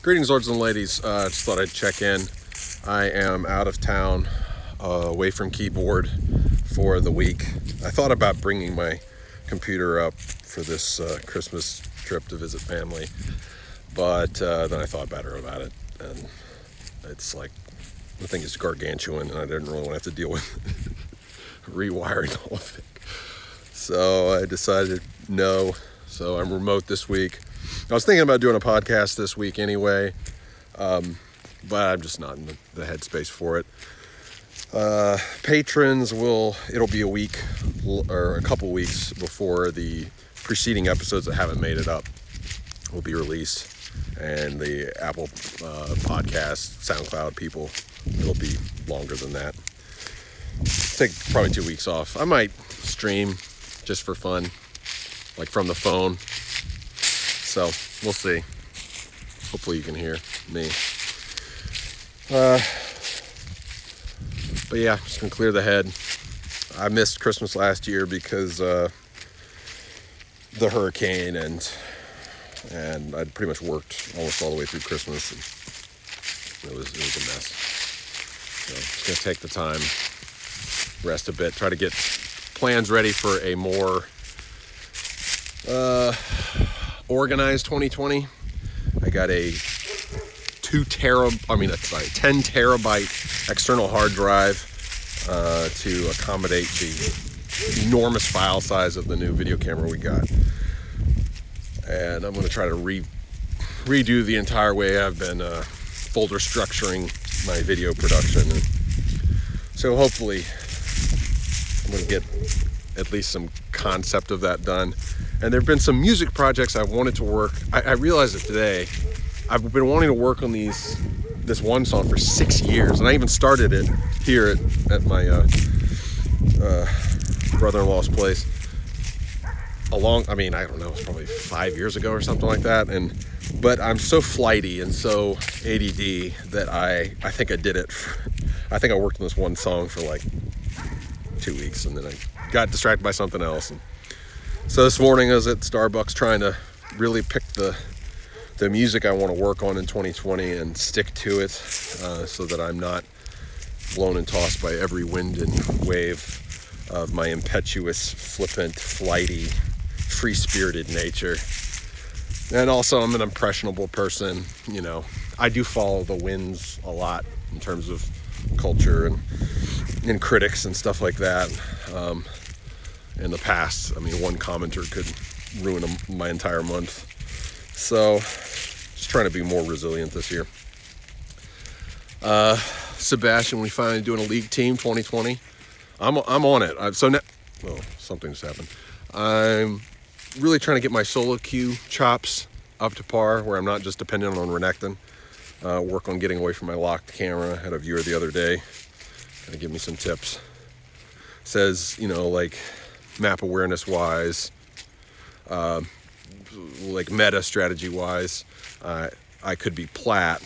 Greetings, lords and ladies. Just thought I'd check in. I am out of town, away from keyboard for the week. I thought about bringing my computer up for this Christmas trip to visit family, but then I thought better about it, and it's like, the thing is gargantuan, and I didn't really want to have to deal with rewiring all of it. So I decided no. So I'm remote this week. I was thinking about doing a podcast this week anyway, but I'm just not in the headspace for it. Patrons it'll be a week or a couple weeks before the preceding episodes that haven't made it up will be released, and the Apple podcast, SoundCloud people, it'll be longer than that. Take probably 2 weeks off. I might stream just for fun, like from the phone. So we'll see. Hopefully you can hear me. But yeah, just gonna clear the head. I missed Christmas last year because the hurricane, and I'd pretty much worked almost all the way through Christmas, and it was a mess. So just gonna take the time, rest a bit, try to get plans ready for a more organized 2020. I got a 10 terabyte external hard drive to accommodate the enormous file size of the new video camera we got. And I'm going to try to redo the entire way I've been folder structuring my video production. And so hopefully I'm going to get at least some concept of that done. And there have been some music projects I've wanted to work. I realized it today. I've been wanting to work on this one song for 6 years, and I even started it here at my brother-in-law's place. I don't know, it's probably 5 years ago or something like that. But I'm so flighty and so ADD that I think I did it. I think I worked on this one song for like 2 weeks, and then I got distracted by something else. And so this morning I was at Starbucks trying to really pick the music I want to work on in 2020 and stick to it, so that I'm not blown and tossed by every wind and wave of my impetuous, flippant, flighty, free-spirited nature. And also I'm an impressionable person. You know, I do follow the winds a lot in terms of culture and critics and stuff like that. In the past, one commenter could ruin my entire month. So, just trying to be more resilient this year. Sebastian, we finally doing a league team 2020. I'm on it. Something's happened. I'm really trying to get my solo cue chops up to par, where I'm not just dependent on Renekton. Work on getting away from my locked camera. I had a viewer the other day to give me some tips. Says, like map awareness wise, like meta strategy wise, I could be plat.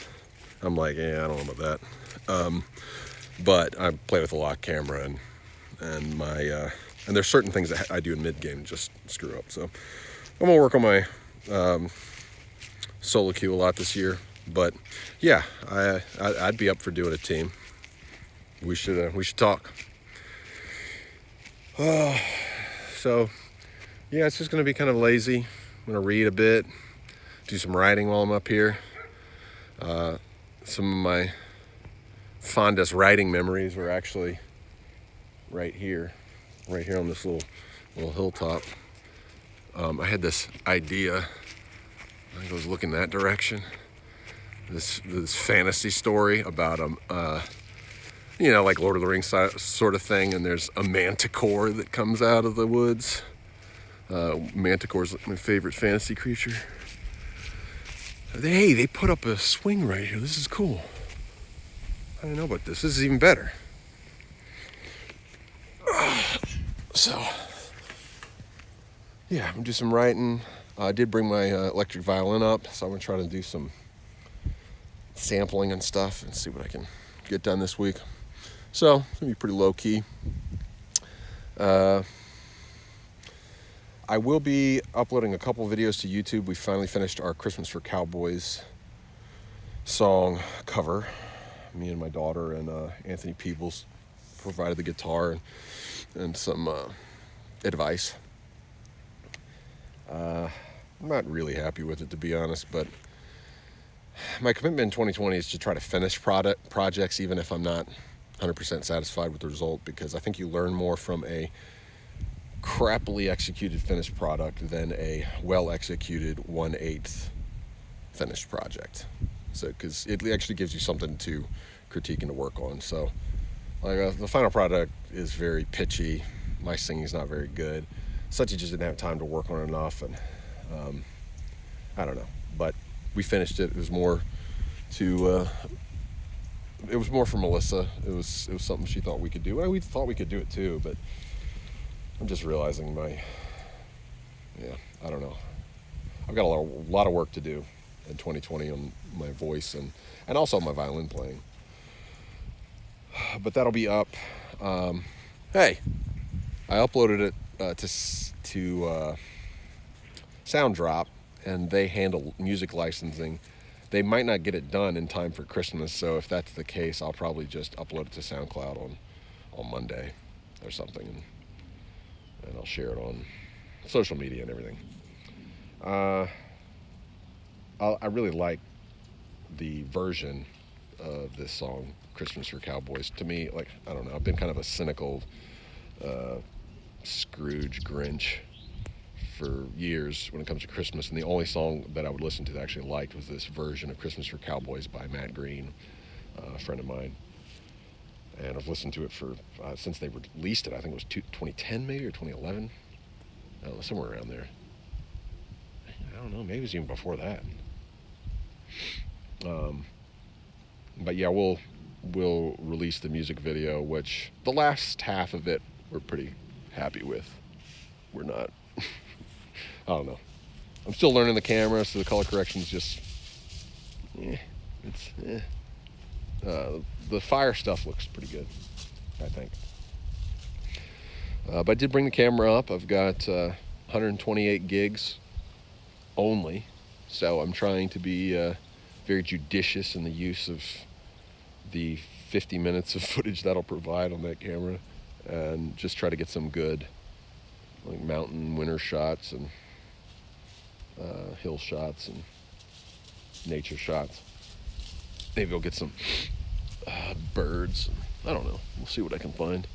I'm like, I don't know about that. But I play with a locked camera, and my and there's certain things that I do in mid game just screw up. So I'm gonna work on my solo queue a lot this year. But yeah, I'd be up for doing a team. We should talk. So yeah, it's just gonna be kind of lazy. I'm gonna read a bit, do some writing while I'm up here. Some of my fondest writing memories were actually right here on this little hilltop. I had this idea. I think I was looking that direction. This fantasy story about like Lord of the Rings sort of thing, and there's a manticore that comes out of the woods. Manticore's my favorite fantasy creature. Hey, they put up a swing right here. This is cool. I didn't know about this. This is even better. So, yeah, I'm gonna do some writing. I did bring my electric violin up, so I'm gonna try to do some sampling and stuff and see what I can get done this week. So, it's gonna be pretty low key. I will be uploading a couple videos to YouTube. We finally finished our Christmas for Cowboys song cover. Me and my daughter and Anthony Peebles provided the guitar and some advice. I'm not really happy with it, to be honest, but my commitment in 2020 is to try to finish projects even if I'm not 100% satisfied with the result, because I think you learn more from a crappily executed finished product than a well executed 1/8 finished project. So because it actually gives you something to critique and to work on. So like the final product is very pitchy. My singing's not very good. Such just didn't have time to work on it enough, and I don't know. But we finished it. It was more to it was more for Melissa. It was something she thought we could do. Well, we thought we could do it too, but I'm just realizing I don't know. I've got a lot of work to do in 2020 on my voice and also my violin playing. But that'll be up. Hey, I uploaded it to SoundDrop, and they handle music licensing. They might not get it done in time for Christmas, so if that's the case, I'll probably just upload it to SoundCloud on Monday or something, and I'll share it on social media and everything. I really like the version of this song, Christmas for Cowboys. To me, like, I don't know, I've been kind of a cynical Scrooge Grinch for years when it comes to Christmas, and the only song that I would listen to that I actually liked was this version of Christmas for Cowboys by Matt Green, a friend of mine. And I've listened to it for since they released it. I think it was 2010 maybe, or 2011. I don't know, somewhere around there. I don't know, maybe it was even before that. But yeah, we'll release the music video, which the last half of it we're pretty happy with. We're not. I don't know. I'm still learning the camera, so the color correction's just. The fire stuff looks pretty good, I think. But I did bring the camera up. I've got 128 gigs only, so I'm trying to be very judicious in the use of the 50 minutes of footage that'll provide on that camera, and just try to get some good like mountain winter shots and hill shots and nature shots. Maybe I'll get some birds. I don't know. We'll see what I can find.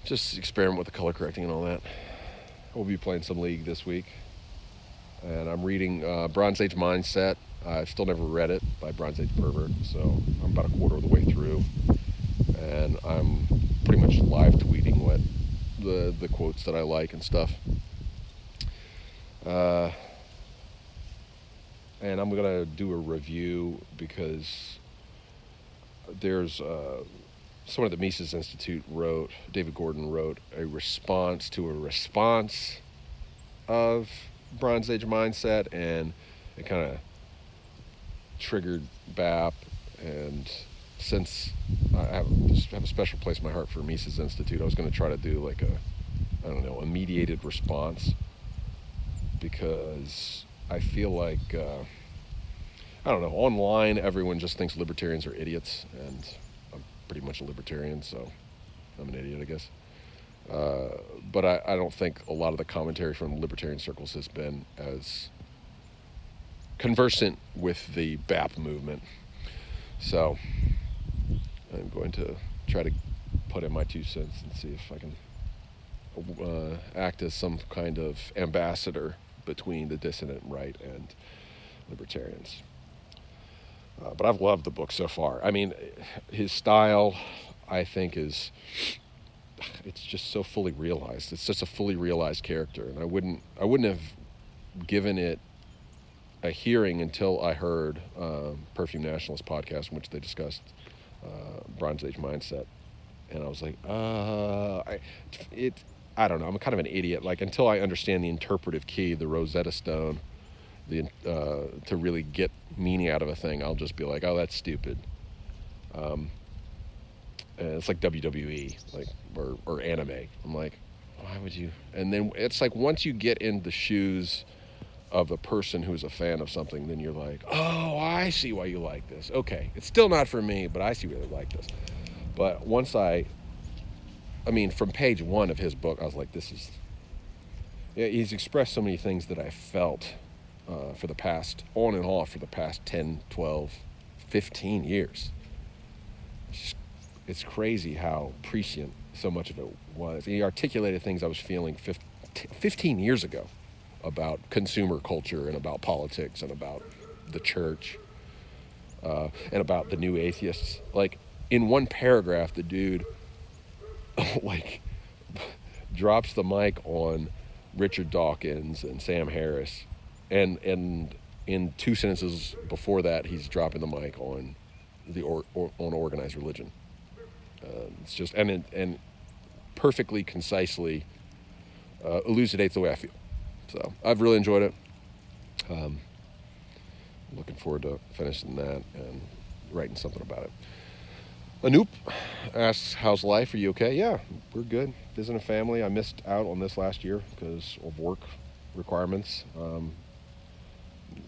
Just experiment with the color correcting and all that. We'll be playing some League this week. And I'm reading Bronze Age Mindset. I've still never read it, by Bronze Age Pervert, so I'm about a quarter of the way through. And I'm pretty much live tweeting what the quotes that I like and stuff. And I'm going to do a review because there's someone at the Mises Institute David Gordon wrote a response to a response of Bronze Age Mindset, and it kind of triggered BAP. And since I have a special place in my heart for Mises Institute, I was going to try to do like a mediated response, because I feel like I don't know, online everyone just thinks libertarians are idiots, and I'm pretty much a libertarian, so I'm an idiot, I guess. But I don't think a lot of the commentary from libertarian circles has been as conversant with the BAP movement. So I'm going to try to put in my 2 cents and see if I can act as some kind of ambassador between the dissident right and libertarians. But I've loved the book so far. I mean, his style, I think, it's just so fully realized. It's just a fully realized character, and I wouldn't have given it a hearing until I heard Perfume Nationalist podcast, in which they discussed Bronze Age Mindset, and I was like, I don't know. I'm kind of an idiot. Like, until I understand the interpretive key, the Rosetta Stone, to really get meaning out of a thing, I'll just be like, oh, that's stupid. And it's like WWE, like or anime. I'm like, why would you? And then it's like once you get in the shoes of a person who's a fan of something, then you're like, oh, I see why you like this. Okay, it's still not for me, but I see why you like this. But once from page one of his book, I was like, he's expressed so many things that I felt for the past, on and off, for the past 10, 12, 15 years. It's crazy how prescient so much of it was. He articulated things I was feeling 15 years ago about consumer culture and about politics and about the church and about the new atheists. Like, in one paragraph, the dude like drops the mic on Richard Dawkins and Sam Harris, and in 2 sentences before that, he's dropping the mic on on organized religion. It's just and perfectly concisely elucidates the way I feel. So I've really enjoyed it. Looking forward to finishing that and writing something about it. Anoop asks, how's life? Are you okay? Yeah, we're good. Visiting a family. I missed out on this last year because of work requirements.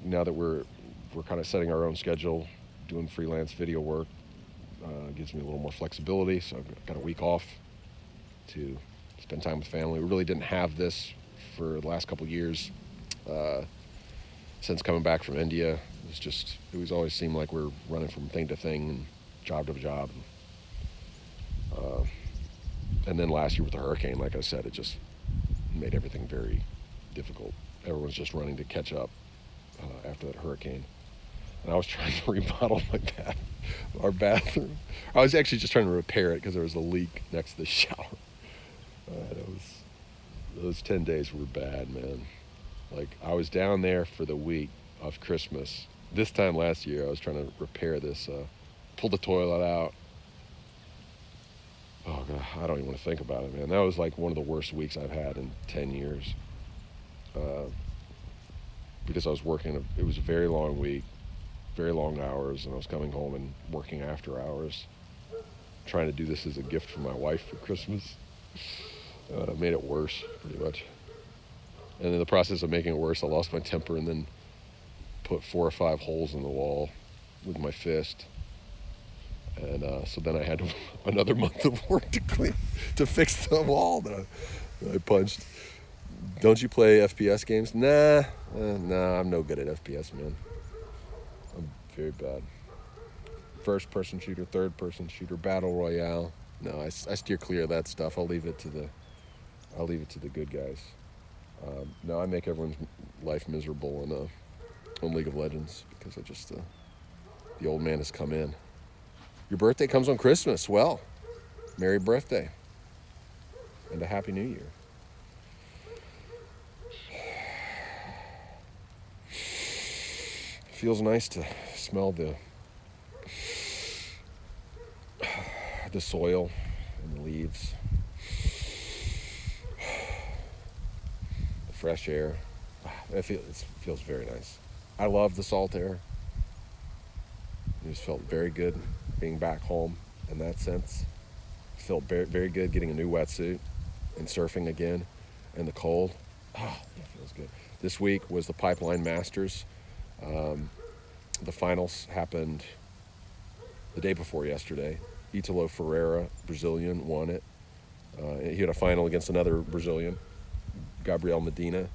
Now that we're kind of setting our own schedule, doing freelance video work, gives me a little more flexibility. So I've got a week off to spend time with family. We really didn't have this for the last couple of years. Since coming back from India, it always seemed like we're running from thing to thing and job to job. And then last year with the hurricane, like I said, it just made everything very difficult. Everyone's just running to catch up after that hurricane. And I was trying to remodel our bathroom. I was actually just trying to repair it because there was a leak next to the shower. Those 10 days were bad, man. Like, I was down there for the week of Christmas. This time last year, I was trying to repair this, pull the toilet out. Oh, God, I don't even want to think about it, man. That was like one of the worst weeks I've had in 10 years. Because I was working, it was a very long week, very long hours, and I was coming home and working after hours, trying to do this as a gift for my wife for Christmas. Made it worse, pretty much. And in the process of making it worse, I lost my temper and then put 4 or 5 holes in the wall with my fist. And so then I had another month of work to fix the wall that I punched. Don't you play FPS games? Nah, I'm no good at FPS, man. I'm very bad. First-person shooter, third-person shooter, battle royale. No, I steer clear of that stuff. I'll leave it to the good guys. No, I make everyone's life miserable on League of Legends because the old man has come in. Your birthday comes on Christmas. Well, merry birthday and a happy new year. It feels nice to smell the soil and the leaves. Fresh air. It feels very nice. I love the salt air. It just felt very good being back home in that sense. It felt very, very good getting a new wetsuit and surfing again in the cold. Oh, that feels good. This week was the Pipeline Masters. The finals happened the day before yesterday. Italo Ferreira, Brazilian, won it. He had a final against another Brazilian, Gabriel Medina,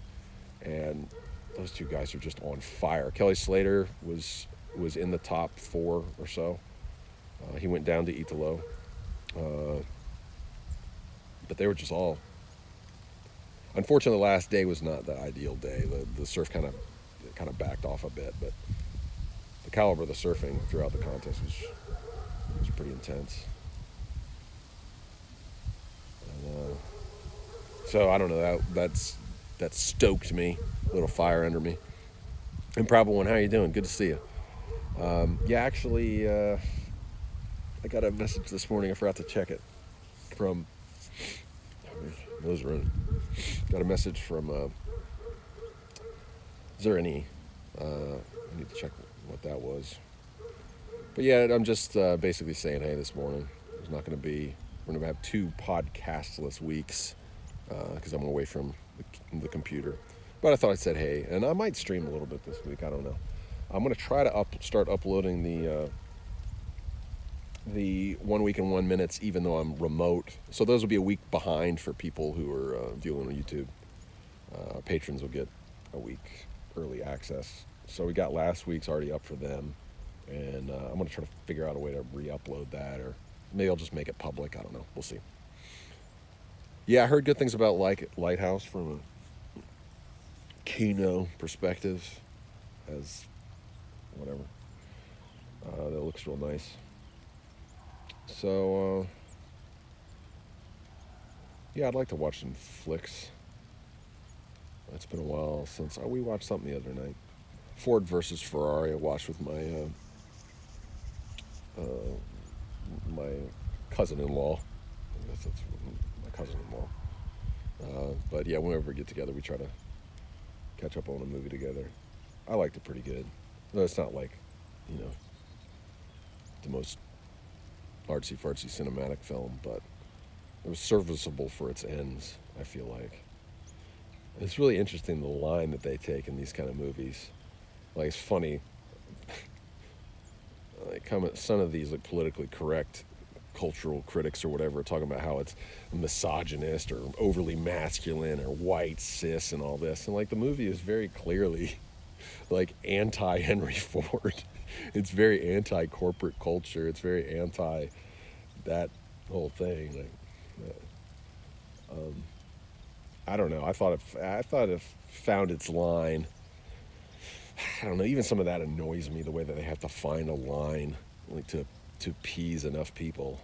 and those two guys are just on fire. Kelly Slater was in the top 4 or so. He went down to Italo, but they were just all. Unfortunately, the last day was not the ideal day. The surf kind of backed off a bit, but the caliber of the surfing throughout the contest was pretty intense. And, so I don't know, that stoked me, a little fire under me. And Probable One, how you doing? Good to see you. Actually, I got a message this morning. I forgot to check it. From those are in. Got a message from Zerani. I need to check what that was. But yeah, I'm just basically saying, hey, this morning there's not going to be. We're going to have 2 podcastless weeks because I'm away from the computer. But I thought I said hey, and I might stream a little bit this week. I don't know. I'm gonna try to start uploading the 1 week and 1 minutes, even though I'm remote. So those will be a week behind for people who are viewing on YouTube. Patrons will get a week early access. So we got last week's already up for them, and I'm gonna try to figure out a way to re-upload that, or maybe I'll just make it public. I don't know. We'll see. Yeah, I heard good things about Lighthouse from a Kino perspective, as whatever. That looks real nice. So, yeah, I'd like to watch some flicks. It's been a while since we watched something the other night. Ford versus Ferrari. I watched with my my cousin-in-law. I guess that's my cousin-in-law. But yeah, whenever we get together, we try to catch up on a movie together. I liked it pretty good. No, it's not like, the most artsy-fartsy cinematic film, but it was serviceable for its ends, I feel like. It's really interesting, the line that they take in these kind of movies. Like, it's funny. Some of these politically correct cultural critics or whatever are talking about how it's misogynist or overly masculine or white, cis, and all this. And the movie is very clearly anti-Henry Ford. It's very anti-corporate culture. It's very anti that whole thing. I don't know. I thought it found its line. I don't know. Even some of that annoys me, the way that they have to find a line to appease enough people.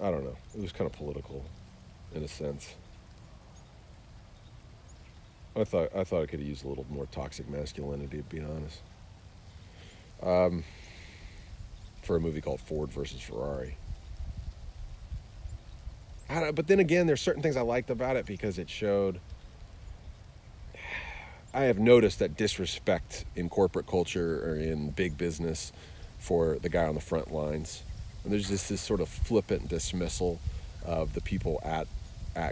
I don't know. It was kind of political, in a sense. I thought it could have used a little more toxic masculinity, to be honest. For a movie called Ford versus Ferrari. But then again, there's certain things I liked about it because it showed. I have noticed that disrespect in corporate culture or in big business for the guy on the front lines. And there's just this sort of flippant dismissal of the people at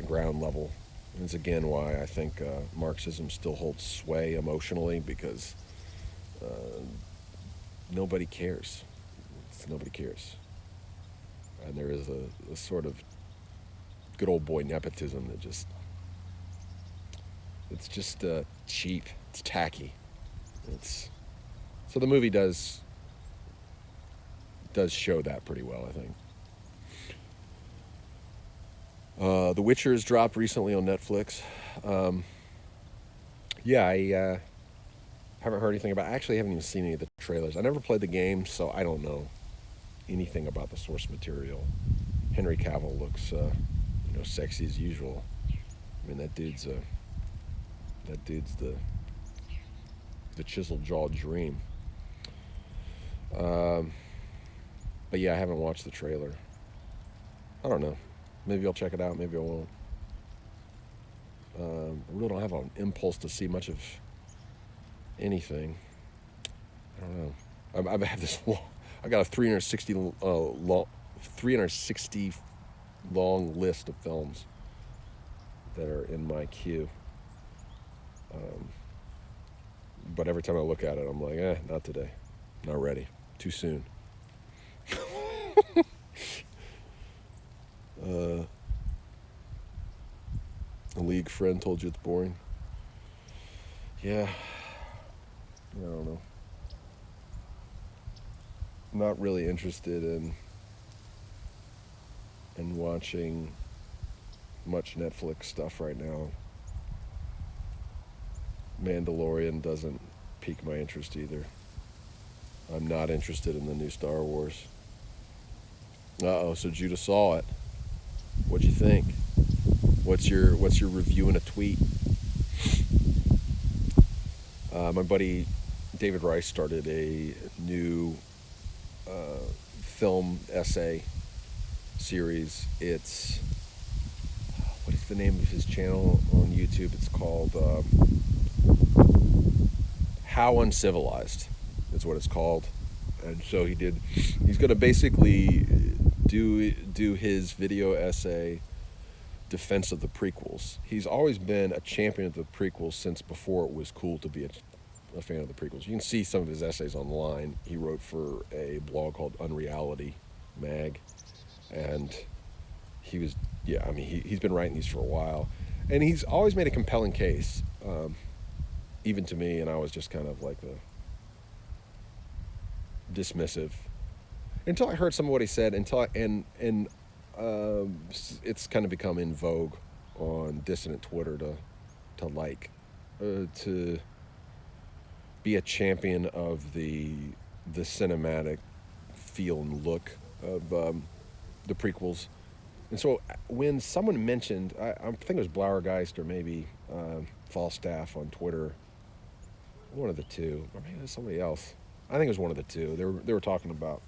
ground level. And it's again why I think Marxism still holds sway emotionally, because nobody cares. Nobody cares. And there is a sort of good old boy nepotism that it's just cheap. It's tacky. So the movie does show that pretty well, I think. The Witcher's dropped recently on Netflix. Yeah, I haven't heard anything about it. I actually haven't even seen any of the trailers. I never played the game, so I don't know anything about the source material. Henry Cavill looks, sexy as usual. I mean, that dude's the chiseled jaw dream. But yeah, I haven't watched the trailer. I don't know. Maybe I'll check it out. Maybe I won't. I really don't have an impulse to see much of anything. I don't know. I have this long. I got a 360 long list of films that are in my queue. But every time I look at it, I'm like, not today. Not ready. Too soon. A league friend told you it's boring. Yeah. I don't know. I'm not really interested in watching much Netflix stuff right now. Mandalorian doesn't pique my interest either. I'm not interested in the new Star Wars. So Judah saw it. What'd you think? What's your review in a tweet? My buddy David Rice started a new film essay series. It's, what is the name of his channel on YouTube? It's called How Uncivilized is what it's called. And so he's going to basically do his video essay defense of the prequels. He's always been a champion of the prequels since before it was cool to be a fan of the prequels. You can see some of his essays online. He wrote for a blog called Unreality Mag, and he's been writing these for a while, and he's always made a compelling case, even to me, and I was just kind of like dismissive until I heard some of what he said. It's kind of become in vogue on dissident Twitter to be a champion of the cinematic feel and look of the prequels. And so when someone mentioned, I think it was Blauergeist or maybe Falstaff on Twitter, one of the two, or maybe it was somebody else. I think it was one of the two. They were talking about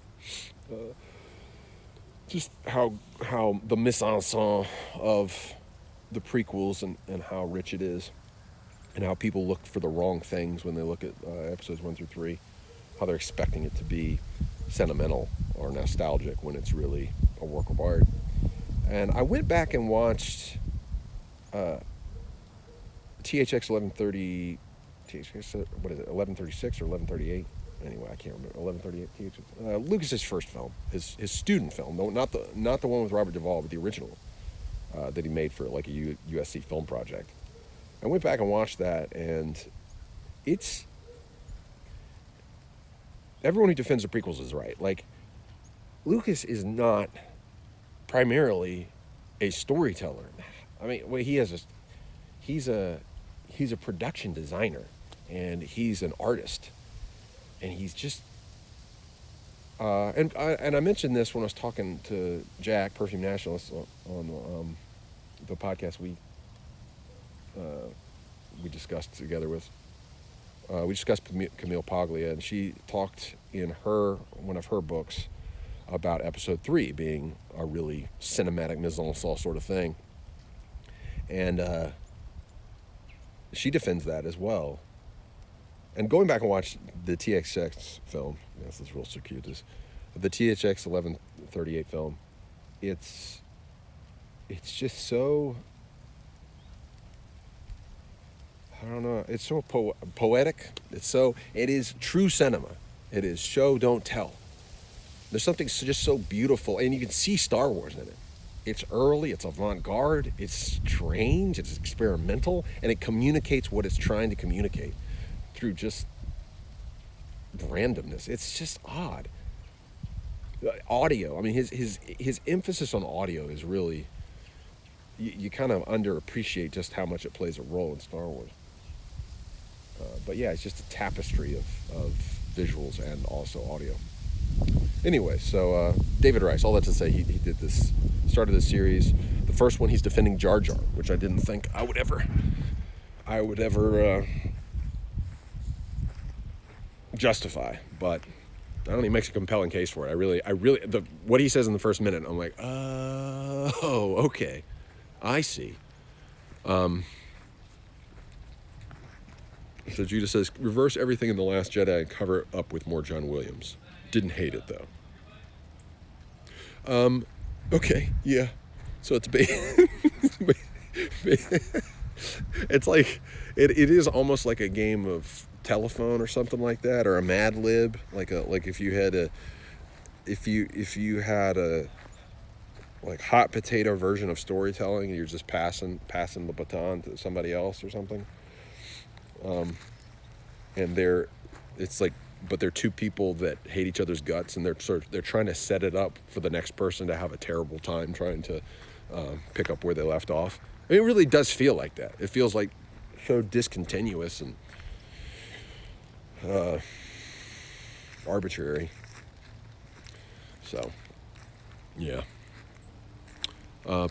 just how the mise-en-scène of the prequels and how rich it is, and how people look for the wrong things when they look at episodes 1 through 3, how they're expecting it to be sentimental or nostalgic when it's really a work of art. And I went back and watched THX 1130, what is it, 1136 or 1138? Anyway, I can't remember. 1138 THX. Lucas's first film, his student film, no, not the one with Robert Duvall, but the original that he made for like a USC film project. I went back and watched that, and it's, everyone who defends the prequels is right. Like, Lucas is not primarily a storyteller. I mean, well, he's a production designer, and he's an artist, and he's just and I mentioned this when I was talking to Jack, Perfume Nationalist, on the podcast we discussed together with. We discussed Camille Paglia, and she talked in one of her books about episode 3 being a really cinematic mise-en-scène sort of thing. And she defends that as well. And going back and watch the THX film, this is real circuitous, the THX 1138 film, it's just so, I don't know, it's so poetic. It is true cinema. It is show, don't tell. There's something just so beautiful, and you can see Star Wars in it. It's early, it's avant-garde, it's strange, it's experimental, and it communicates what it's trying to communicate through just randomness. It's just odd. Audio, I mean, his emphasis on audio is really, you kind of underappreciate just how much it plays a role in Star Wars. But yeah, it's just a tapestry of visuals and also audio. Anyway, so David Rice, all that to say, he started this series. The first one, he's defending Jar Jar, which I didn't think I would ever justify, but I don't know, he makes a compelling case for it. I really, what he says in the first minute, I'm like, oh, okay, I see. So Judah says, reverse everything in The Last Jedi and cover it up with more John Williams. Didn't hate it, though. Okay, yeah. So it's it's like, it is almost like a game of telephone or something like that, or a Mad Lib, like if you had a like hot potato version of storytelling, and you're just passing the baton to somebody else or something. And they're two people that hate each other's guts, and they're trying to set it up for the next person to have a terrible time trying to pick up where they left off. I mean, it really does feel like that. It feels like so discontinuous and arbitrary. So, yeah.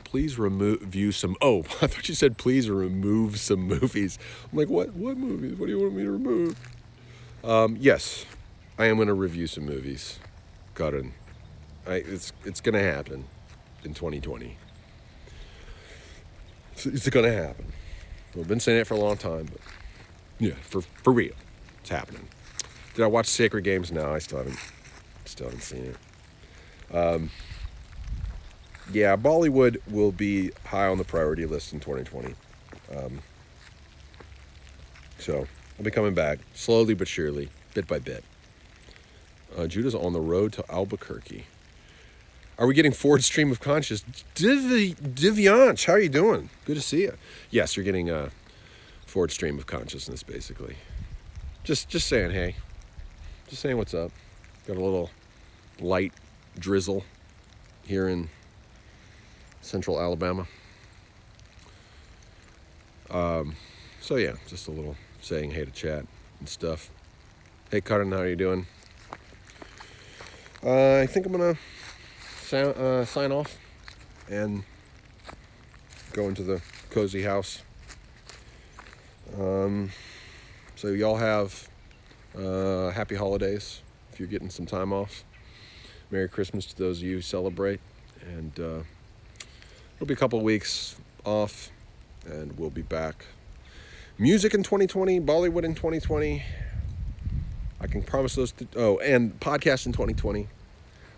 Please review some. Oh, I thought you said please remove some movies. I'm like, what movies? What do you want me to remove? Yes, I am going to review some movies. It's going to happen in 2020. It's going to happen. I've been saying it for a long time, but yeah, for real, it's happening. Did I watch Sacred Games? No, I still haven't seen it. yeah, Bollywood will be high on the priority list in 2020. So I'll be coming back slowly but surely, bit by bit. Judah's on the road to Albuquerque. Are we getting forward stream of conscious? Divyansh, how are you doing? Good to see you. Yes, you're getting a forward stream of consciousness, basically. Just saying hey. Just saying what's up. Got a little light drizzle here in central Alabama. So yeah, just a little saying hey to chat and stuff. Hey, Cotton, how are you doing? I think I'm gonna sign off and go into the cozy house. So y'all have happy holidays if you're getting some time off. Merry Christmas to those of you who celebrate. And it'll be a couple of weeks off, and we'll be back. Music in 2020, Bollywood in 2020. I can promise those. And podcast in 2020. I'm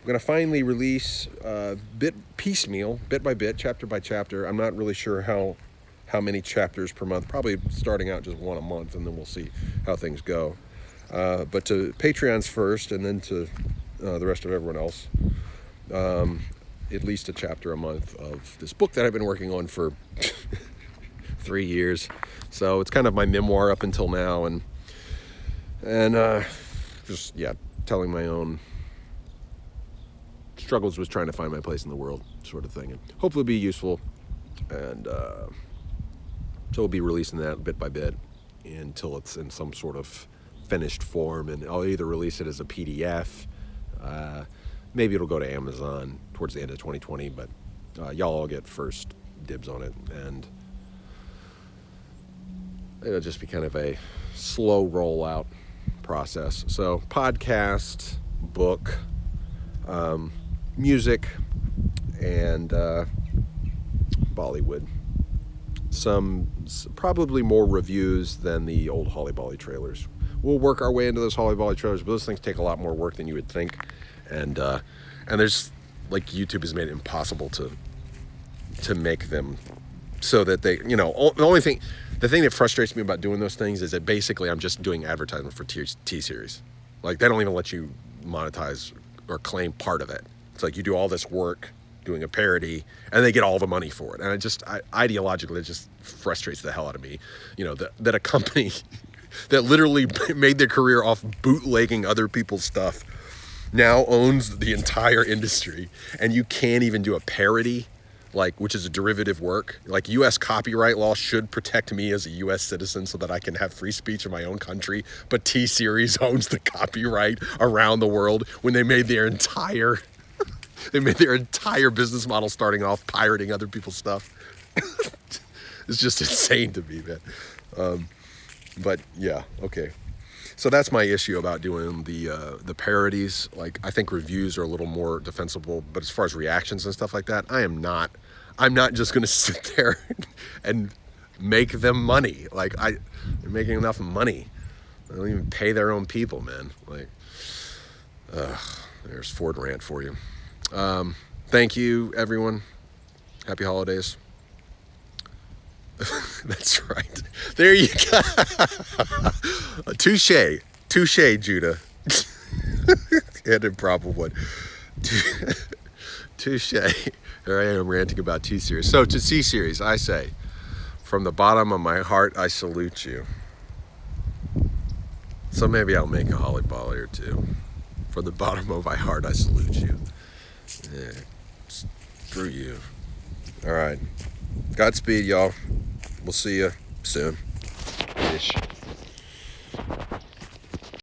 going to finally release piecemeal, bit by bit, chapter by chapter. I'm not really sure how many chapters per month. Probably starting out just one a month, and then we'll see how things go. But to Patreons first, and then to the rest of everyone else. At least a chapter a month of this book that I've been working on for 3 years. So it's kind of my memoir up until now, and just telling my own struggles with trying to find my place in the world, sort of thing, and hopefully be useful. And so we'll be releasing that bit by bit until it's in some sort of finished form, and I'll either release it as a PDF. Maybe it'll go to Amazon towards the end of 2020, but y'all all get first dibs on it, and it'll just be kind of a slow rollout process. So podcast, book, music, and Bollywood. Some probably more reviews than the old Holly Bolly trailers. We'll work our way into those Holly Bolly trailers, but those things take a lot more work than you would think. And there's, like, YouTube has made it impossible to make them so that they, the thing that frustrates me about doing those things is that basically I'm just doing advertisement for T-Series. Like, they don't even let you monetize or claim part of it. It's like you do all this work doing a parody, and they get all the money for it. And ideologically, it just frustrates the hell out of me, that a company that literally made their career off bootlegging other people's stuff now owns the entire industry, and you can't even do a parody, which is a derivative work. Like, U.S. copyright law should protect me as a U.S. citizen so that I can have free speech in my own country, but T-Series owns the copyright around the world when they made their entire business model starting off pirating other people's stuff. It's just insane to me, man. But yeah, okay. So that's my issue about doing the parodies. Like, I think reviews are a little more defensible, but as far as reactions and stuff like that, I'm not just going to sit there and make them money. Like, they're making enough money. They don't even pay their own people, man. Like, there's Ford rant for you. Thank you, everyone. Happy holidays. That's right. There you go. Touche, Judah. And improbable one. Touche. Here I am ranting about T-Series. So to C-Series, I say, from the bottom of my heart, I salute you. So maybe I'll make a Holly Bolly or two. From the bottom of my heart, I salute you. Yeah, screw you. All right. Godspeed, y'all. We'll see you soon. Ish.